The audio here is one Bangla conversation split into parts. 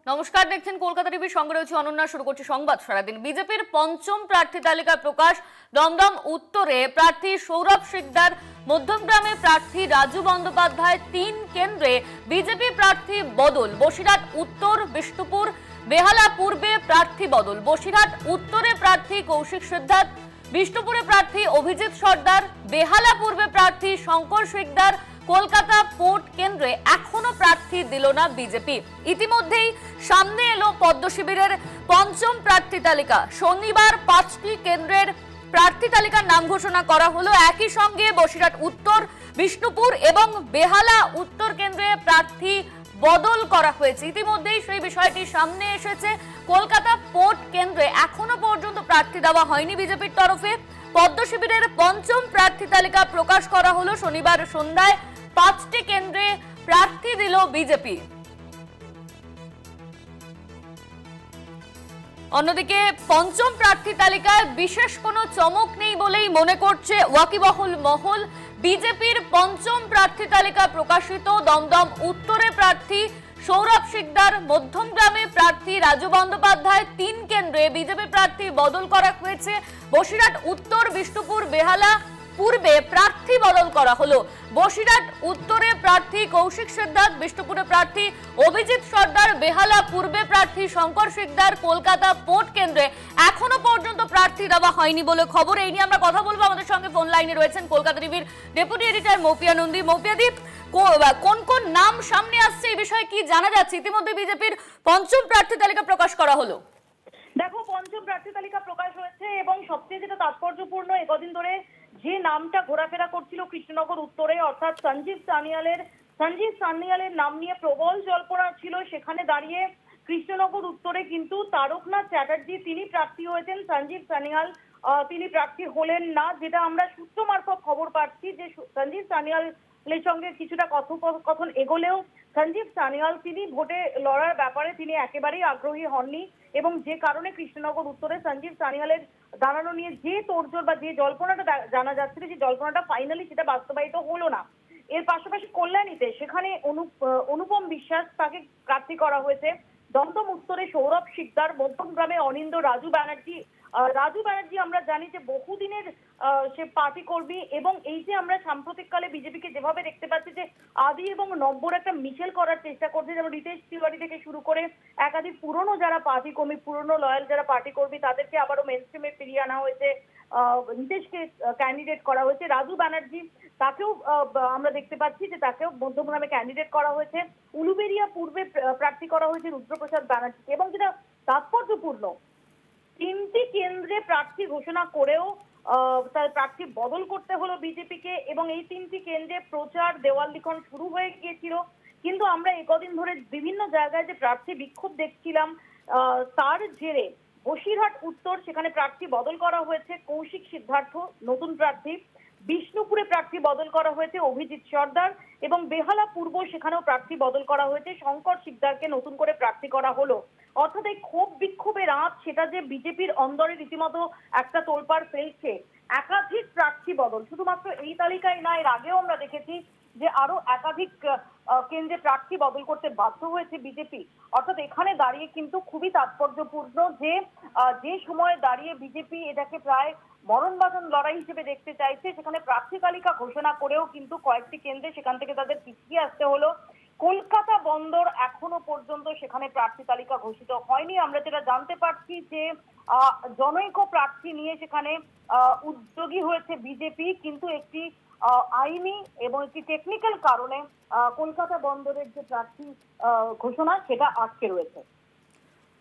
নমস্কার, দেখছেন কলকাতা টিভির সঙ্গে রয়েছে অনন্যা। শুরু করছি সংবাদ সারাদিন। বিজেপির পঞ্চম প্রার্থী তালিকা প্রকাশ। দমদম উত্তরে প্রার্থী সৌরভ শিকদার, মধ্যমগ্রামে প্রার্থী রাজু বন্দ্যোপাধ্যায়, 3 কেন্দ্রে বিজেপি প্রার্থী বদল। বসিরহাট উত্তর, বিষ্ণুপুর, বেহালা পূর্বে প্রার্থী বদল। বসিরহাট উত্তরে প্রার্থী কৌশিক সিদ্ধার্থ, বিষ্ণুপুরে প্রার্থী অভিজিৎ সর্দার, বেহালা পূর্বে প্রার্থী শঙ্কর শিকদার। কলকাতা পোর্ট কেন্দ্রে এখনো প্রার্থী দিল না বিজেপি। ইতিমধ্যেই সামনে এলো পদ্ম শিবিরের পঞ্চম প্রার্থী তালিকা। শনিবার 5টি কেন্দ্রের প্রার্থী তালিকার নাম ঘোষণা করা হলো। একই সঙ্গে বসিরহাট উত্তর, বিষ্ণুপুর এবং বেহালা উত্তর কেন্দ্রে প্রার্থী বদল করা হয়েছে। ইতিমধ্যেই সেই বিষয়টি সামনে এসেছে। কলকাতা পোর্ট কেন্দ্রে এখনো পর্যন্ত প্রার্থী দেওয়া হয়নি বিজেপির তরফে। পদ্ম শিবিরের পঞ্চম প্রার্থী তালিকা প্রকাশ করা হলো শনিবার সন্ধ্যায়। 5টি কেন্দ্রে প্রার্থী দিল বিজেপি। অন্যদিকে পঞ্চম প্রার্থী তালিকায় বিশেষ কোনো চমক নেই বলেই মনে করছে ওয়াকিবহুল মহল। বিজেপির পঞ্চম প্রার্থী তালিকা প্রকাশিত। দমদম উত্তরে প্রার্থী সৌরভ শিকদার, মধ্যমগ্রামে প্রার্থী রাজু বন্দ্যোপাধ্যায়, 3 কেন্দ্রে বিজেপি প্রার্থী বদল করা হয়েছে। বসিরহাট উত্তর, বিষ্ণুপুর, বেহালা পূর্বে প্রার্থী বদল করা হলো। বসিরহাট উত্তরে প্রার্থী কৌশিক সিদ্ধার্থ, বিষ্ণুপুরে প্রার্থী অভিজিৎ সর্দার, বেহালা পূর্বে প্রার্থী শঙ্কর শিকদার। কলকাতা পোর্ট কেন্দ্রে এখনো পর্যন্ত প্রার্থী দেওয়া হয়নি বলে খবর। এই নিয়ে আমরা কথা বলবো। আমাদের সঙ্গে ফোন লাইনে রয়েছেন কলকাতা টিভির ডেপুটি এডিটর মৌপিয়া নন্দী। মৌপিয়াদি, কোন কোন নাম সামনে আসছে, এই বিষয়ে কি জানা যাচ্ছে? ইতিমধ্যে বিজেপির পঞ্চম প্রার্থী তালিকা প্রকাশ করা হলো। দেখো, পঞ্চম প্রার্থী তালিকা প্রকাশ হয়েছে এবং সবচেয়ে যেটা তাৎপর্যপূর্ণ, একদিন ধরে যে নামটা ঘোরাফেরা করছিল কৃষ্ণনগর উত্তরে, অর্থাৎ সঞ্জীব সান্যালের নাম নিয়ে প্রবল জল্পনা ছিল। সেখানে দাঁড়িয়ে কৃষ্ণনগর উত্তরে কিন্তু তারকনাথ চ্যাটার্জি তিনি প্রার্থী হয়েছেন। সঞ্জীব সান্যাল তিনি প্রার্থী হলেন না, যেটা আমরা সূত্র মারফত খবর পাচ্ছি যে সঞ্জীব সান্যালের সঙ্গে কিছুটা কথোপকথন এগোলেও সঞ্জীব সান্যাল তিনি ভোটে লড়ার ব্যাপারে তিনি একেবারেই আগ্রহী হননি এবং যে কারণে কৃষ্ণনগর উত্তরে সঞ্জীব সান্যালের দাঁড়ানো নিয়ে যে তোড়জোড় বা যে জল্পনাটা জানা যাচ্ছিল, যে জল্পনাটা ফাইনালি সেটা বাস্তবায়িত হলো না। এর পাশাপাশি কল্যাণীতে সেখানে অনুপম বিশ্বাস তাকে প্রার্থী করা হয়েছে। দমদম উত্তরে সৌরভ শিকদার, মধ্যমগ্রামে অনিন্দ রাজু ব্যানার্জি আমরা জানি যে বহুদিনের সে পার্টি কর্মী এবং এই যে আমরা সাম্প্রতিককালে বিজেপিকে যেভাবে দেখতে পাচ্ছি যে আদি এবং নব্বর একটা মিছিল করার চেষ্টা করছে, যেমন রিতেশ তিওয়ারি থেকে শুরু করে একাধিক পুরনো যারা পার্টি কর্মী, পুরনো লয়াল যারা পার্টি কর্মী, তাদেরকে আবারও মেন স্ট্রিমে ফিরিয়ে আনা হয়েছে। নীতিশকে ক্যান্ডিডেট করা হয়েছে। রাজু ব্যানার্জি তাকেও আমরা দেখতে পাচ্ছি যে তাকেও মধ্যমগ্রামে ক্যান্ডিডেট করা হয়েছে। উলুবেড়িয়া পূর্বে প্রার্থী করা হয়েছে রুদ্রপ্রসাদ ব্যানার্জিকে। এবং যেটা তাৎপর্যপূর্ণ, 3টি কেন্দ্রে প্রার্থী ঘোষণা করেও তার প্রার্থী বদল করতে হলো বিজেপিকে এবং এই 3টি কেন্দ্রে প্রচার দেওয়াল লিখন শুরু হয়ে গিয়েছিল। কিন্তু আমরা একদিন ধরে বিভিন্ন জায়গায় যে প্রার্থী বিক্ষোভ দেখছিলাম, তার জেরে বসিরহাট উত্তর সেখানে প্রার্থী বদল করা হয়েছে কৌশিক সিদ্ধার্থ, নতুন প্রার্থী। বিষ্ণুপুরে প্রার্থী বদল করা হয়েছে অভিজিৎ সর্দার এবং বেহালা পূর্ব সেখানেও প্রার্থী বদল করা হয়েছে শঙ্কর শিকদারকে নতুন করে প্রার্থী করা হলো। অর্থাৎ এই ক্ষোভ বিক্ষোভের রাত সেটা যে বিজেপির অন্দরে রীতিমতো একটা তোলপাড় ফেলছে। একাধিক প্রার্থী বদল শুধুমাত্র এই তালিকায় না, এর আগেও আমরা দেখেছি যে আরো একাধিক কেন্দ্রে প্রার্থী বদল করতে বাধ্য হয়েছে বিজেপি। অর্থাৎ এখানে দাঁড়িয়ে কিন্তু খুবই তাৎপর্যপূর্ণ যে সময়ে দাঁড়িয়ে বিজেপি এটাকে প্রায় মরণ বাঁধন লড়াই হিসেবে দেখতে চাইছে, সেখানে প্রার্থী তালিকা ঘোষণা করেও কিন্তু কয়েকটি কেন্দ্রে সেখান থেকে তাদের পিছিয়ে আসতে হলো। কলকাতা বন্দর এখনো পর্যন্ত সেখানে প্রার্থী তালিকা ঘোষিত হয়নি। আমরা যেটা জানতে পারছি যে জনৈক প্রার্থী নিয়ে সেখানে উদ্যোগী হয়েছে বিজেপি, কিন্তু একটি আইনি এবং একটি টেকনিক্যাল কারণে কলকাতা বন্দরের যে প্রার্থী ঘোষণা সেটা আটকে রয়েছে।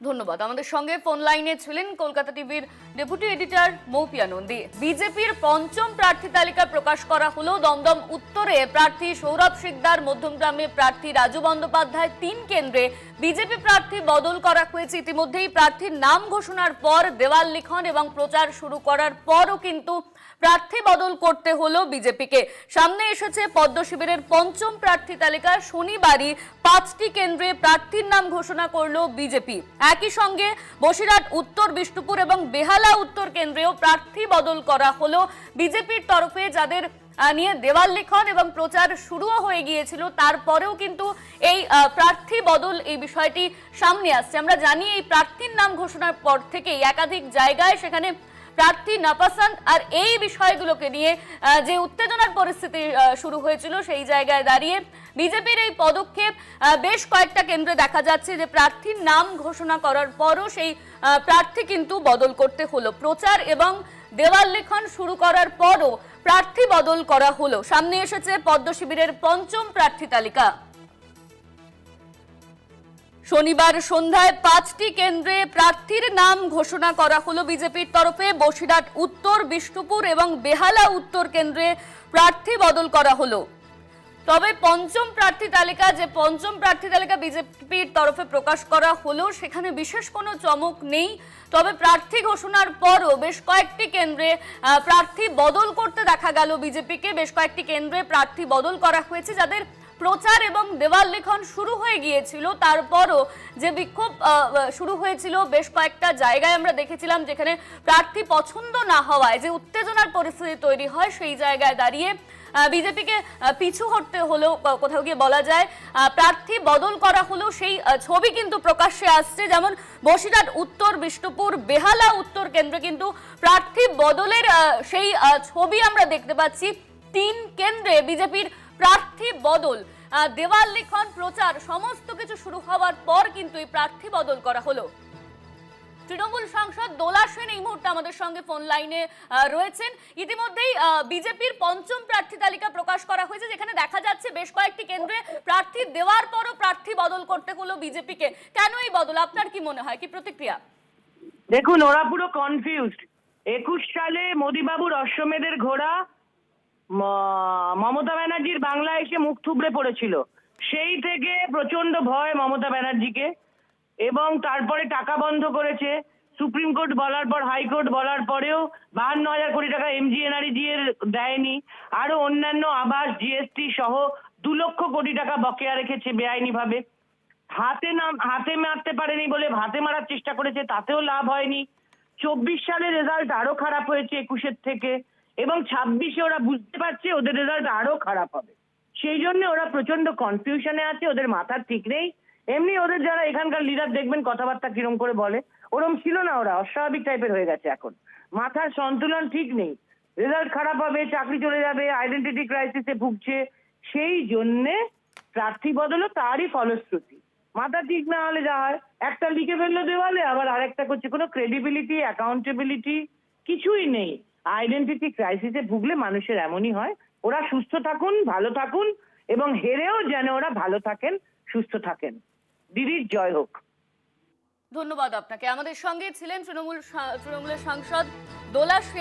ধন্যবাদ। আমাদের সঙ্গে ফোন লাইনে ছিলেন কলকাতা টিভির ডেপুটি এডিটর মৌপিয়া নন্দী। বিজেপির পঞ্চম প্রার্থী তালিকা প্রকাশ করা হলো। দমদম উত্তরে প্রার্থী সৌরভ শিকদার, মধ্যমগ্রামে প্রার্থী রাজু বন্দ্যোপাধ্যায়, 3 কেন্দ্রে বিজেপি প্রার্থী বদল করা হয়েছে। ইতিমধ্যেই প্রার্থীর নাম ঘোষণার পর দেওয়াল লিখন এবং প্রচার শুরু করার পরও কিন্তু প্রার্থী বদল করতে হলো বিজেপিকে। সামনে এসেছে পদ্ম শিবিরের পঞ্চম প্রার্থী তালিকা। শনিবারই 5টি কেন্দ্রে প্রার্থীর নাম ঘোষণা করলো বিজেপি। একই সঙ্গে বসিরহাট উত্তর, বিষ্ণুপুর এবং বেহালা উত্তর কেন্দ্রেও প্রার্থী বদল করা হলো বিজেপির তরফে। যাদের নিয়ে দেওয়াল লিখন এবং প্রচার শুরুও হয়ে গিয়েছিল, তারপরেও কিন্তু এই প্রার্থী বদল এই বিষয়টি সামনে আসছে। আমরা জানি এই প্রার্থীর নাম ঘোষণার পর থেকেই একাধিক জায়গায় সেখানে প্রার্থী নাপসন্দ আর এই বিষয়গুলোকে নিয়ে যে উত্তেজনার পরিস্থিতি শুরু হয়েছিল, সেই জায়গায় দাঁড়িয়ে বিজেপির এই পদক্ষেপ বেশ কয়েকটা কেন্দ্রে দেখা যাচ্ছে যে প্রার্থীর নাম ঘোষণা করার পরও সেই প্রার্থী কিন্তু বদল করতে হলো। প্রচার এবং দেওয়াল লিখন শুরু করার পরও প্রার্থী বদল করা হলো। সামনে এসেছে পদ্ম শিবিরের পঞ্চম প্রার্থী তালিকা। শনিবার সন্ধ্যায় 5টি কেন্দ্রে প্রার্থীর নাম ঘোষণা করা হলো বিজেপির তরফে। বসিরহাট উত্তর, বিষ্ণুপুর এবং বেহালা উত্তর কেন্দ্রে প্রার্থী বদল করা হলো। তবে পঞ্চম প্রার্থী তালিকা বিজেপির তরফে প্রকাশ করা হলো, সেখানে বিশেষ কোনো চমক নেই। তবে প্রার্থী ঘোষণার পরও বেশ কয়েকটি কেন্দ্রে প্রার্থী বদল করতে দেখা গেল বিজেপিকে। বেশ কয়েকটি কেন্দ্রে প্রার্থী বদল করা হয়েছে, যাদের প্রচার এবং দেওয়াল লিখন শুরু হয়ে গিয়েছিল। তারপরও যে বিক্ষোভ শুরু হয়েছিল বেশ কয়েকটা জায়গায় আমরা দেখেছিলাম, যেখানে প্রার্থী পছন্দ না হওয়ায় যে উত্তেজনার পরিস্থিতি তৈরি হয়, সেই জায়গায় দাঁড়িয়ে বিজেপিকে পিছু হটতে হলো। কোথাও গিয়ে বলা যায় প্রার্থী বদল করা হলো, সেই ছবি কিন্তু প্রকাশ্যে আসছে। যেমন বসিরহাট উত্তর, বিষ্ণুপুর, বেহালা উত্তর কেন্দ্রে কিন্তু প্রার্থী বদলের সেই ছবি আমরা দেখতে পাচ্ছি। 3 কেন্দ্রে বিজেপির প্রার্থী বদল, দেওয়াল লিখন, প্রচার সমস্ত কিছু শুরু হওয়ার পর কিন্তু এই প্রার্থী বদল করা হলো। তৃণমূল সাংসদ দোলা সেন এই মুহূর্তে আমাদের সঙ্গে ফোন লাইনে রয়েছেন। ইতিমধ্যেই বিজেপির পঞ্চম প্রার্থী তালিকা প্রকাশ করা হয়েছে, যেখানে দেখা যাচ্ছে বেশ কয়েকটি কেন্দ্রে প্রার্থী দেওয়ার পরও প্রার্থী বদল করতে হলো বিজেপিকে। কেন এই বদল, আপনার কি মনে হয়, কি প্রতিক্রিয়া? দেখুন, ওরা পুরো কনফিউজড। 21 সালে মোদিবাবুর অশ্বমেধের ঘোড়া মমতা ব্যানার্জির বাংলায় এসে মুখ থুবড়ে পড়েছিল। সেই থেকে প্রচন্ড ভয় মমতা ব্যানার্জিকে, এবং তারপরে টাকা বন্ধ করেছে। সুপ্রিম কোর্ট বলার পর, হাইকোর্ট বলার পরেও 52,000 কোটি টাকা এমজিএনআরইজি এর দেয়নি। আরো অন্যান্য আবাস, জিএসটি সহ 2 লক্ষ কোটি টাকা বকেয়া রেখেছে বেআইনি ভাবে। হাতে মারতে পারেনি বলে হাতে মারার চেষ্টা করেছে, তাতেও লাভ হয়নি। 24 সালের রেজাল্ট আরো খারাপ হয়েছে 21-এর থেকে, এবং 26-এ ওরা বুঝতে পারছে ওদের রেজাল্ট আরো খারাপ হবে। সেই জন্য ওরা প্রচন্ড কনফিউশনে আছে, ওদের মাথার ঠিক নেই। এমনি ওদের যারা এখানকার লিডার দেখবেন কথাবার্তা কিরম করে বলে, ওরম ছিল না, ওরা অস্বাভাবিক টাইপের হয়ে গেছে এখন। মাথার সন্তুলন ঠিক নেই, রেজাল্ট খারাপ হবে, চাকরি চলে যাবে, আইডেন্টিটি ক্রাইসিসে ভুগছে। সেই জন্যে প্রার্থী বদলও তারই ফলশ্রুতি। মাথা ঠিক না হলে যা হয়, একটা লিখে ফেললো দেওয়ালে, আবার আরেকটা করছে। কোনো ক্রেডিবিলিটি, অ্যাকাউন্টেবিলিটি কিছুই নেই। আইডেন্টিটি ক্রাইসিসে ভুগলে মানুষের এমনই হয়। ওরা সুস্থ থাকুন, ভালো থাকুন, এবং হেরেও যেন ওরা ভালো থাকেন, সুস্থ থাকেন। দিদির জয় হোক। ধন্যবাদ আপনাকে। আমাদের সঙ্গে ছিলেন তৃণমূলের সাংসদ দোলা সেন।